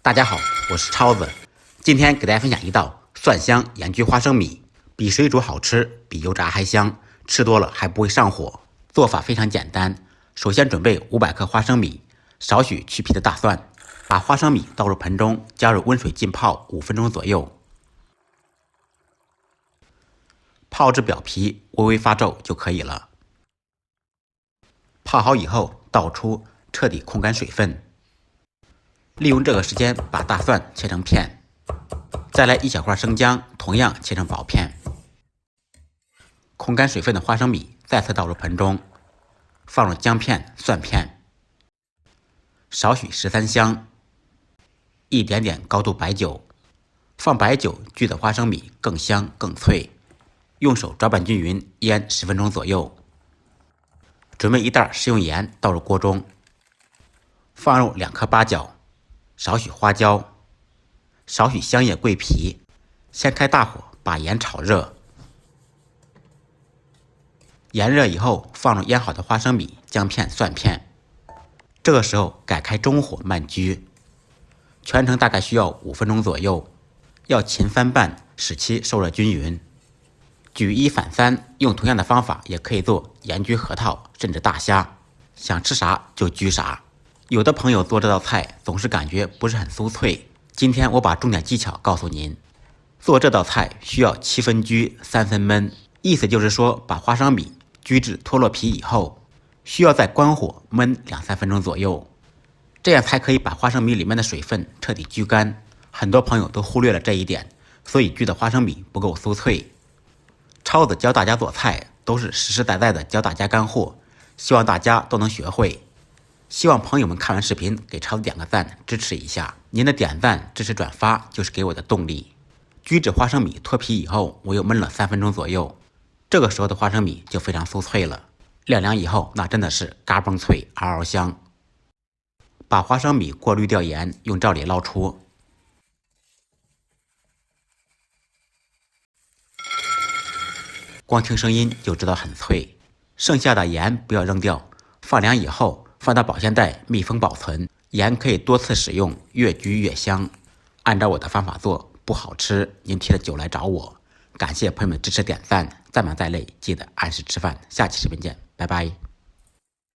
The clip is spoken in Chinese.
大家好，我是超子，今天给大家分享一道蒜香盐焗花生米，比水煮好吃，比油炸还香，吃多了还不会上火。做法非常简单，首先准备500克花生米，少许去皮的大蒜，把花生米倒入盆中，加入温水浸泡5分钟左右，泡至表皮微微发皱就可以了。泡好以后倒出，彻底控干水分。利用这个时间把大蒜切成片，再来1小块生姜，同样切成薄片。控干水分的花生米再次倒入盆中，放入姜片、蒜片，少许13香，一点点高度白酒。放白酒焗的花生米更香更脆。用手搅拌均匀，腌10分钟左右。准备1袋食用盐倒入锅中，放入2颗八角，少许花椒，少许香叶、桂皮。先开大火把盐炒热，盐热以后放入腌好的花生米、姜片、蒜片。这个时候改开中火慢焗，全程大概需要5分钟左右，要勤翻拌，使其受热均匀。举一反三，用同样的方法也可以做盐焗核桃，甚至大虾，想吃啥就焗啥。有的朋友做这道菜总是感觉不是很酥脆，今天我把重点技巧告诉您。做这道菜需要7分焗3分焖，意思就是说把花生米焗至脱落皮以后，需要再关火焖2-3分钟左右，这样才可以把花生米里面的水分彻底焗干。很多朋友都忽略了这一点，所以焗的花生米不够酥脆。超子教大家做菜都是实实在在的教大家干货，希望大家都能学会。希望朋友们看完视频给超子点个赞，支持一下。您的点赞、支持、转发就是给我的动力。焗制花生米脱皮以后，我又焖了3分钟左右，这个时候的花生米就非常酥脆了。晾凉以后，那真的是嘎嘣脆，嗷嗷香。把花生米过滤掉盐，用罩里捞出。光听声音就知道很脆。剩下的盐不要扔掉，放凉以后放到保鲜袋密封保存。盐可以多次使用，越焗越香。按照我的方法做，不好吃您提着酒来找我。感谢朋友们支持点赞，再忙再累记得按时吃饭。下期视频见，拜拜。